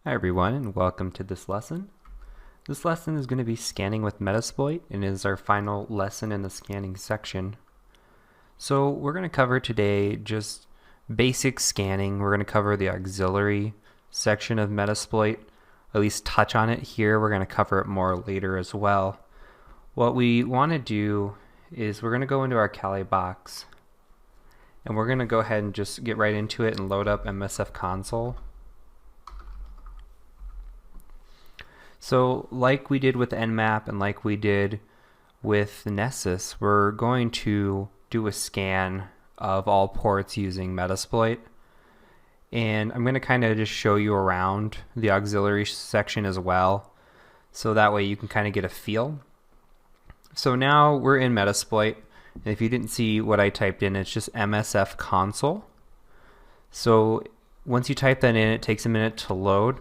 Hi everyone, and welcome to this lesson. This lesson is going to be scanning with Metasploit and is our final lesson in the scanning section. So we're going to cover today just basic scanning. We're going to cover the auxiliary section of Metasploit, at least touch on it here. We're going to cover it more later as well. What we want to do is we're going to go into our Kali box and we're going to go ahead and just get right into it and load up MSF console. So like we did with Nmap and like we did with Nessus, we're going to do a scan of all ports using Metasploit. And I'm going to kind of just show you around the auxiliary section as well, so that way you can kind of get a feel. So now we're in Metasploit, and if you didn't see what I typed in, it's just MSF console. So once you type that in, it takes a minute to load.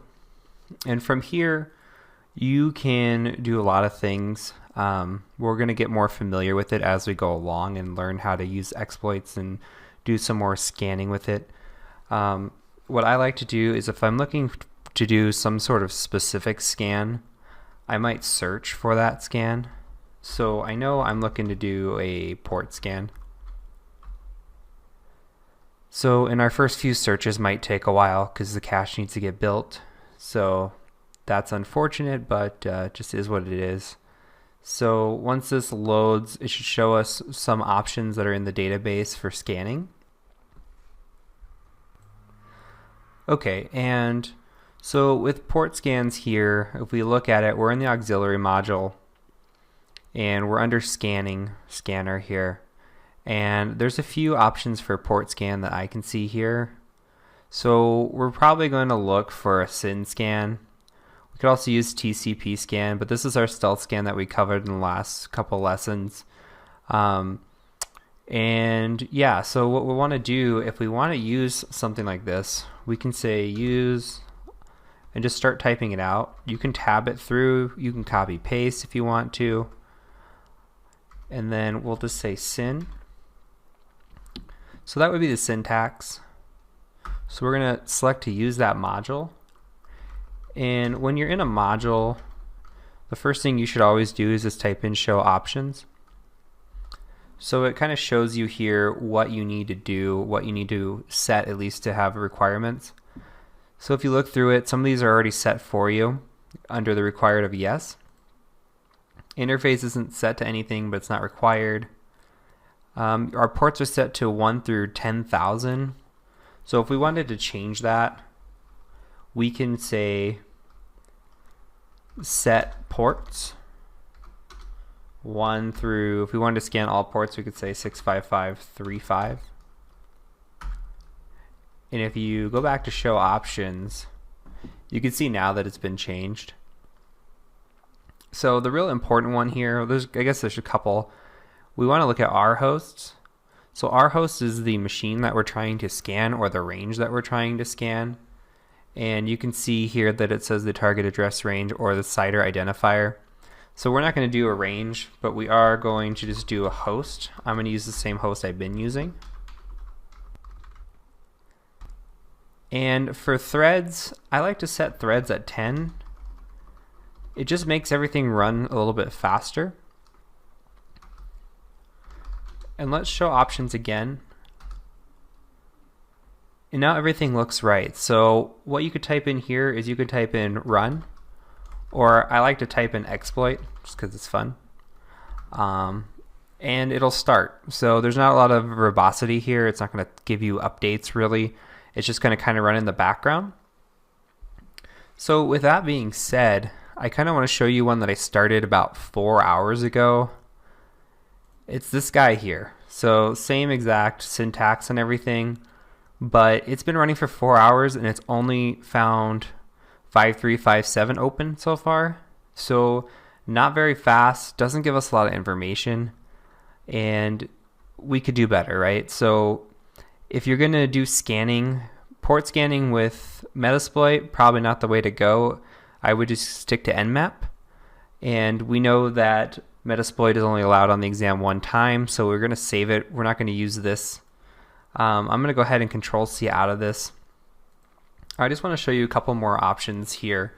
And from here, you can do a lot of things. We're going to get more familiar with it as we go along and learn how to use exploits and do some more scanning with it. What I like to do is if I'm looking to do some sort of specific scan, I might search for that scan. So I know I'm looking to do a port scan. So in our first few searches might take a while because the cache needs to get built. So that's unfortunate, but just is what it is. So once this loads, it should show us some options that are in the database for scanning. Okay, and so with port scans here, if we look at it, we're in the auxiliary module and we're under scanner here. And there's a few options for port scan that I can see here. So we're probably going to look for a SYN scan. We could also use TCP scan, but this is our stealth scan that we covered in the last couple lessons. And yeah, so what we want to do, if we want to use something like this, we can say use and just start typing it out. You can tab it through, you can copy paste if you want to, and then we'll just say SYN. So that would be the syntax. So we're going to select to use that module. And when you're in a module, the first thing you should always do is just type in show options. So it kind of shows you here what you need to do, what you need to set at least to have requirements. So if you look through it, some of these are already set for you under the required of yes. Interface isn't set to anything, but it's not required. Our ports are set to 1 through 10,000. So if we wanted to change that, we can say set ports 1 through, if we wanted to scan all ports, we could say 65535. And if you go back to show options, you can see now that it's been changed. So the real important one here, I guess there's a couple. We want to look at our hosts. So our host is the machine that we're trying to scan or the range that we're trying to scan. And you can see here that it says the target address range or the CIDR identifier. So we're not going to do a range, but we are going to just do a host. I'm going to use the same host I've been using. And for threads, I like to set threads at 10. It just makes everything run a little bit faster. And let's show options again. And now everything looks right. So what you could type in here is you could type in run, or I like to type in exploit just because it's fun. And it'll start. So there's not a lot of verbosity here. It's not going to give you updates really. It's just going to kind of run in the background. So with that being said, I kind of want to show you one that I started about 4 hours ago. It's this guy here. So same exact syntax and everything, but it's been running for 4 hours and it's only found 5357 open so far. So not very fast, doesn't give us a lot of information, and we could do better, right? So if you're going to do scanning, port scanning with Metasploit, probably not the way to go. I would just stick to Nmap. And we know that Metasploit is only allowed on the exam one time, so we're going to save it. We're not going to use this. I'm going to go ahead and Control-C out of this. I just want to show you a couple more options here.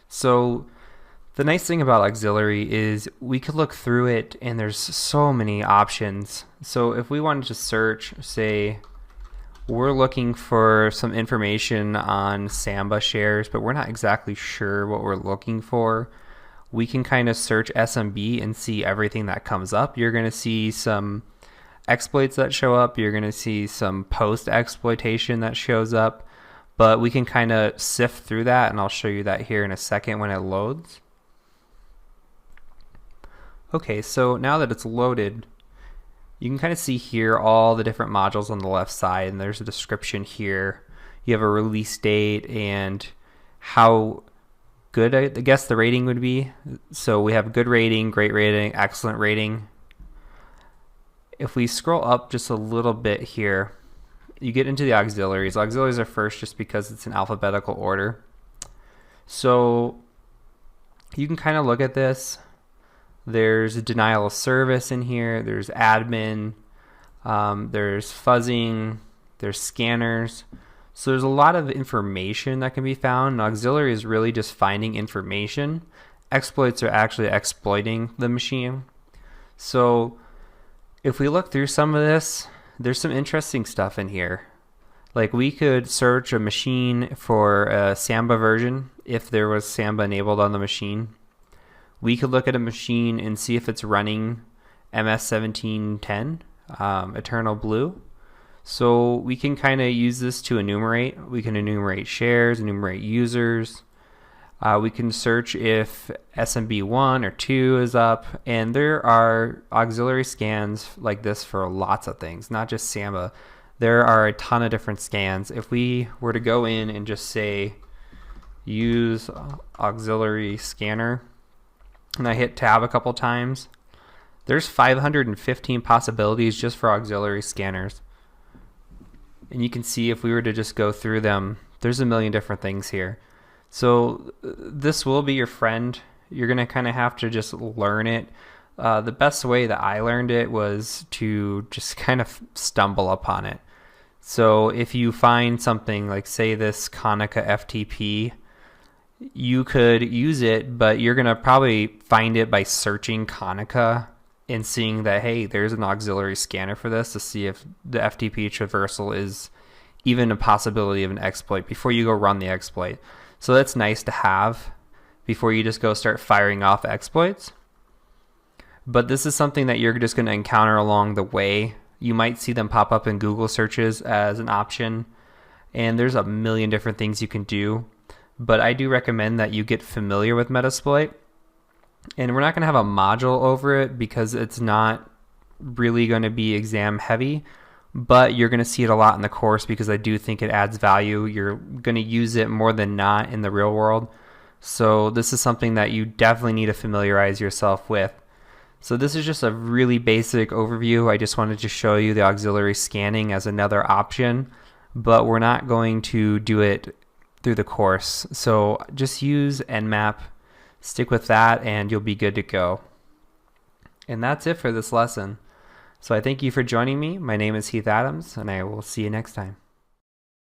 So the nice thing about auxiliary is we could look through it and there's so many options. So if we wanted to search, say we're looking for some information on Samba shares, but we're not exactly sure what we're looking for, we can kind of search SMB and see everything that comes up. You're going to see some exploits that show up. You're going to see some post exploitation that shows up, but we can kind of sift through that, and I'll show you that here in a second when it loads. Okay, so now that it's loaded, you can kind of see here all the different modules on the left side, and there's a description here. You have a release date and how good I guess the rating would be. So we have good rating, great rating, excellent rating. If we scroll up just a little bit here, you get into the auxiliaries. Auxiliaries are first just because it's in alphabetical order. So you can kind of look at this. There's a denial of service in here. There's admin. There's fuzzing. There's scanners. So there's a lot of information that can be found. And auxiliary is really just finding information. Exploits are actually exploiting the machine. So if we look through some of this, there's some interesting stuff in here. Like we could search a machine for a Samba version if there was Samba enabled on the machine. We could look at a machine and see if it's running MS1710, Eternal Blue. So we can kind of use this to enumerate. We can enumerate shares, enumerate users. We can search if SMB1 or 2 is up. And there are auxiliary scans like this for lots of things, not just Samba. There are a ton of different scans. If we were to go in and just say use auxiliary scanner, and I hit tab a couple times, there's 515 possibilities just for auxiliary scanners. And you can see if we were to just go through them, there's a million different things here. So this will be your friend. You're going to kind of have to just learn it. The best way that I learned it was to just kind of stumble upon it. So if you find something like, say, this Konica FTP, you could use it, but you're going to probably find it by searching Konica and seeing that, hey, there's an auxiliary scanner for this, to see if the FTP traversal is even a possibility of an exploit before you go run the exploit. So that's nice to have before you just go start firing off exploits. But this is something that you're just going to encounter along the way. You might see them pop up in Google searches as an option, and there's a million different things you can do. But I do recommend that you get familiar with Metasploit. And we're not going to have a module over it because it's not really going to be exam heavy. But you're going to see it a lot in the course because I do think it adds value. You're going to use it more than not in the real world. So this is something that you definitely need to familiarize yourself with. So this is just a really basic overview. I just wanted to show you the auxiliary scanning as another option. But we're not going to do it through the course. So just use Nmap, stick with that, and you'll be good to go. And that's it for this lesson. So I thank you for joining me. My name is Heath Adams, and I will see you next time.